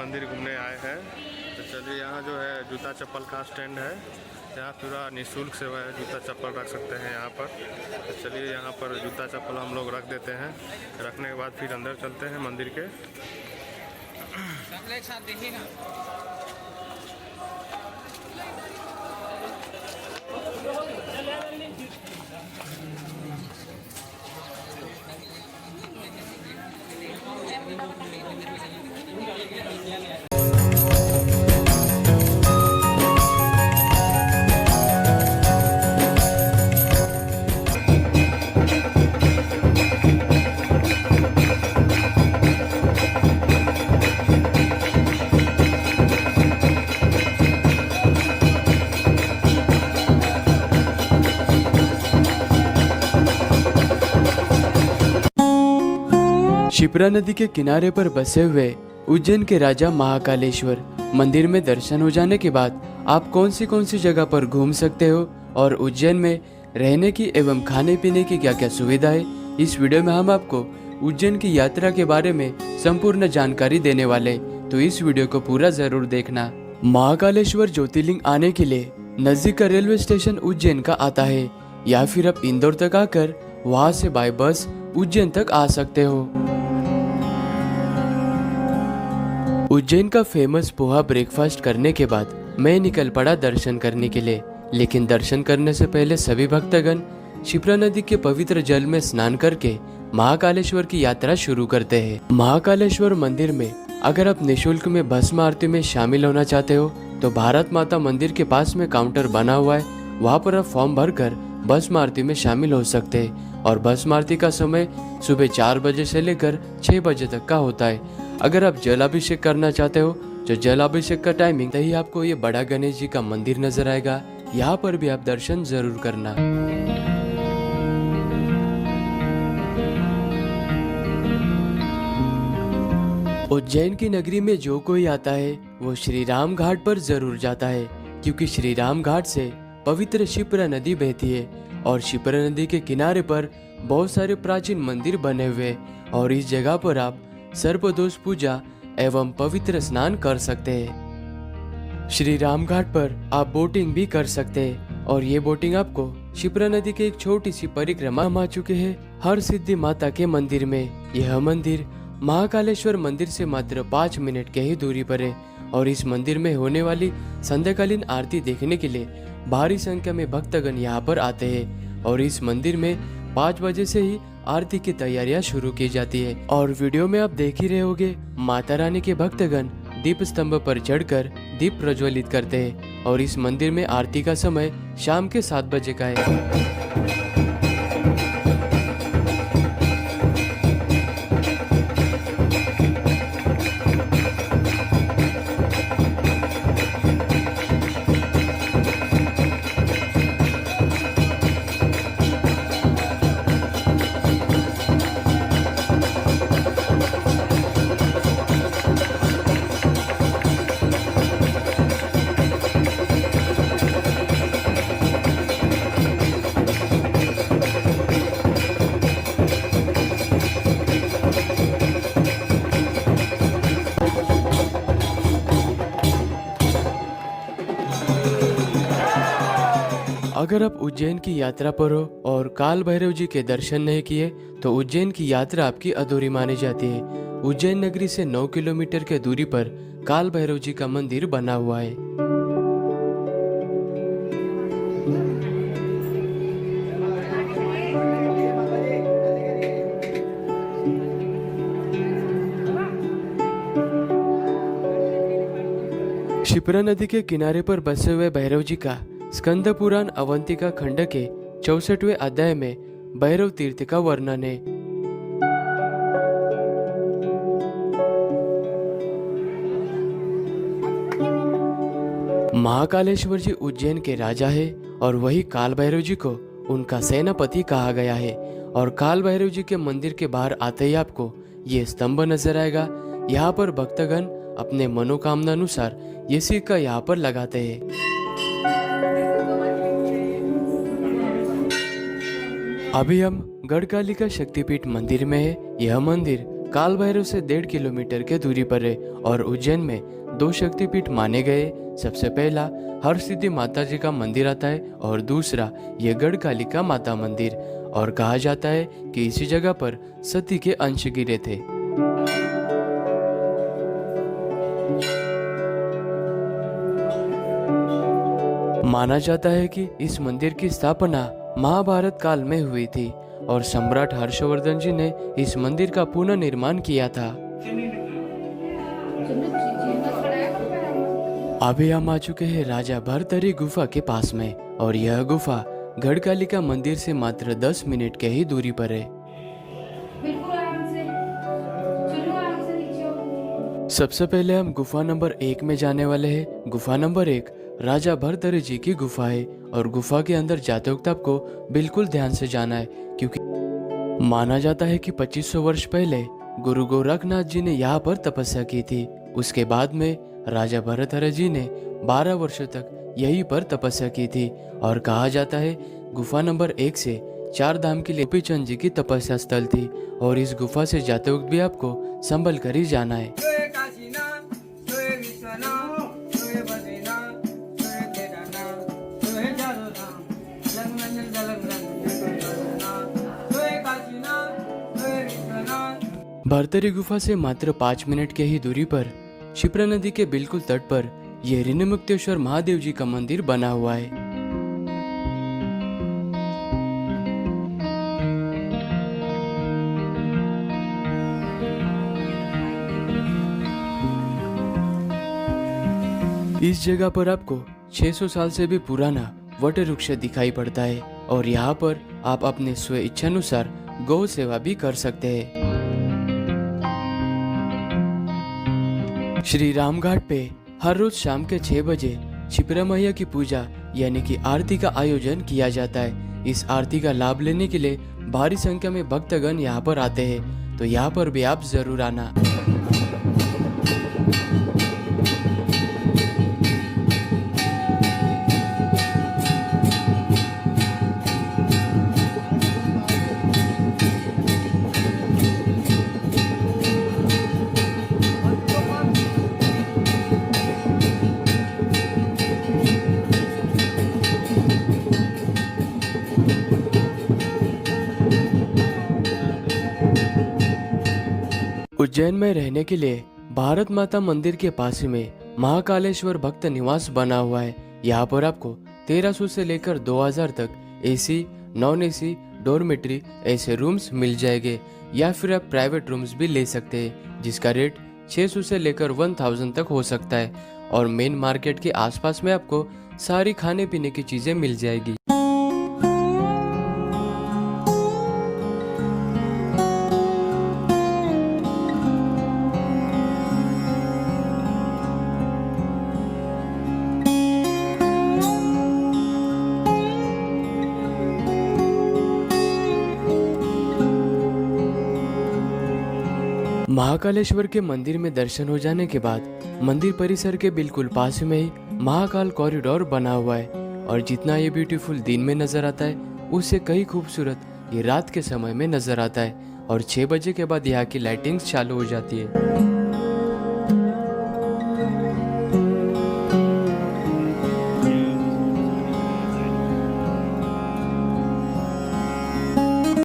मंदिर घूमने आए हैं। तो चलिए यहाँ जो है जूता चप्पल का स्टैंड है, यहाँ पूरा निःशुल्क सेवा है, जूता चप्पल रख सकते हैं यहाँ पर। तो चलिए यहाँ पर जूता चप्पल हम लोग रख देते हैं, रखने के बाद फिर अंदर चलते हैं मंदिर के। एक साथ देखिएगा। शिप्रा नदी के किनारे पर बसे हुए उज्जैन के राजा महाकालेश्वर मंदिर में दर्शन हो जाने के बाद आप कौन सी जगह पर घूम सकते हो और उज्जैन में रहने की एवं खाने पीने की क्या क्या सुविधा है, इस वीडियो में हम आपको उज्जैन की यात्रा के बारे में संपूर्ण जानकारी देने वाले, तो इस वीडियो को पूरा जरूर देखना। महाकालेश्वर ज्योतिर्लिंग आने के लिए नजदीक का रेलवे स्टेशन उज्जैन का आता है, या फिर आप इंदौर तक आकर वहां से बाय बस उज्जैन तक आ सकते हो। उज्जैन का फेमस पोहा ब्रेकफास्ट करने के बाद मैं निकल पड़ा दर्शन करने के लिए, लेकिन दर्शन करने से पहले सभी भक्तगण शिप्रा नदी के पवित्र जल में स्नान करके महाकालेश्वर की यात्रा शुरू करते हैं। महाकालेश्वर मंदिर में अगर आप निःशुल्क में भस्म आरती में शामिल होना चाहते हो तो भारत माता मंदिर के पास में काउंटर बना हुआ है, वहाँ पर आप फॉर्म भरकर भस्म आरती में शामिल हो सकते हैं। और भस्म आरती का समय सुबह 4 बजे से लेकर 6 बजे तक का होता है। अगर आप जलाभिषेक करना चाहते हो तो जलाभिषेक का टाइमिंग तभी आपको ये बड़ा गणेश जी का मंदिर नजर आएगा, यहाँ पर भी आप दर्शन जरूर करना। उज्जैन की नगरी में जो कोई आता है वो श्री राम घाट पर जरूर जाता है, क्योंकि श्री राम घाट से पवित्र शिप्रा नदी बहती है और शिप्रा नदी के किनारे पर बहुत सारे प्राचीन मंदिर बने हुए हैं और इस जगह पर आप सर्पदोष पूजा एवं पवित्र स्नान कर सकते हैं। श्री राम घाट पर आप बोटिंग भी कर सकते हैं और ये बोटिंग आपको शिप्रा नदी के एक छोटी सी परिक्रमा आ चुके हैं हर सिद्धि माता के मंदिर में। यह मंदिर महाकालेश्वर मंदिर से मात्र 5 मिनट के ही दूरी पर है और इस मंदिर में होने वाली संध्याकालीन आरती देखने के लिए भारी संख्या में भक्तगण यहाँ पर आते हैं और इस मंदिर में 5 बजे से ही आरती की तैयारियां शुरू की जाती है। और वीडियो में आप देख ही रहे होंगे माता रानी के भक्तगण दीप स्तंभ पर चढ़कर दीप प्रज्वलित करते हैं और इस मंदिर में आरती का समय शाम के 7 बजे का है। अगर आप उज्जैन की यात्रा पर हो और काल भैरव जी के दर्शन नहीं किए तो उज्जैन की यात्रा आपकी अधूरी मानी जाती है। उज्जैन नगरी से 9 किलोमीटर के दूरी पर काल भैरव जी का मंदिर बना हुआ है। शिप्रा नदी के किनारे पर बसे हुए भैरव जी का स्कंद पुराण अवंतिका खंड के 64वें अध्याय में भैरव तीर्थ का वर्णन है। महाकालेश्वर जी उज्जैन के राजा है और वही काल भैरव जी को उनका सेनापति कहा गया है। और काल भैरव जी के मंदिर के बाहर आते ही आपको ये स्तंभ नजर आएगा। यहाँ पर भक्तगण अपने मनोकामना अनुसार ये सिक्का यहाँ पर लगाते हैं। अभी हम गढ़कालिका शक्तिपीठ मंदिर में है। यह मंदिर काल भैरव से 1.5 किलोमीटर के दूरी पर है और उज्जैन में 2 शक्तिपीठ माने गए। सबसे पहला हरसिद्धि माता जी का मंदिर आता है और दूसरा ये गढ़कालिका माता मंदिर, और कहा जाता है कि इसी जगह पर सती के अंश गिरे थे। माना जाता है कि इस मंदिर की स्थापना महाभारत काल में हुई थी और सम्राट हर्षवर्धन जी ने इस मंदिर का पुनर्निर्माण किया था। अभी हम आ चुके हैं राजा भरथरी गुफा के पास में, और यह गुफा गढ़कालिका मंदिर से मात्र 10 मिनट के ही दूरी पर है। सबसे पहले हम गुफा नंबर 1 में जाने वाले हैं। गुफा नंबर 1 राजा भरथरी जी की गुफा है और गुफा के अंदर जाते वक्त आपको बिल्कुल ध्यान से जाना है, क्योंकि माना जाता है कि 2500 वर्ष पहले गुरु गोरखनाथ जी ने यहाँ पर तपस्या की थी। उसके बाद में राजा भरथरी जी ने 12 वर्षों तक यहीं पर तपस्या की थी, और कहा जाता है गुफा नंबर 1 से 4 धाम के लिए गोपीचंद जी की तपस्या स्थल थी, और इस गुफा से जाते वक्त भी आपको संभल कर ही जाना है। भरथरी गुफा से मात्र 5 मिनट के ही दूरी पर क्षिप्रा नदी के बिल्कुल तट पर यह ऋन्मुक्तेश्वर महादेव जी का मंदिर बना हुआ है। इस जगह पर आपको 600 साल से भी पुराना वट वृक्ष दिखाई पड़ता है, और यहाँ पर आप अपने स्व इच्छानुसार गौ सेवा भी कर सकते हैं। श्री राम घाट पे हर रोज शाम के 6 बजे क्षिप्रा मैया की पूजा यानी कि आरती का आयोजन किया जाता है। इस आरती का लाभ लेने के लिए भारी संख्या में भक्तगण यहाँ पर आते हैं, तो यहाँ पर भी आप जरूर आना। उज्जैन में रहने के लिए भारत माता मंदिर के पास ही में महाकालेश्वर भक्त निवास बना हुआ है। यहाँ पर आपको 1300 से लेकर 2000 तक एसी, नॉन एसी, डॉर्मेट्री ऐसे रूम्स मिल जाएंगे, या फिर आप प्राइवेट रूम्स भी ले सकते हैं जिसका रेट 600 से लेकर 1000 तक हो सकता है। और मेन मार्केट के आसपास में आपको सारी खाने पीने की चीजें मिल जाएगी। महाकालेश्वर के मंदिर में दर्शन हो जाने के बाद मंदिर परिसर के बिल्कुल पास में ही महाकाल कॉरिडोर बना हुआ है, और जितना ये ब्यूटीफुल दिन में नजर आता है उससे कई खूबसूरत ये रात के समय में नजर आता है। और 6 बजे के बाद यहाँ की लाइटिंग्स चालू हो जाती है।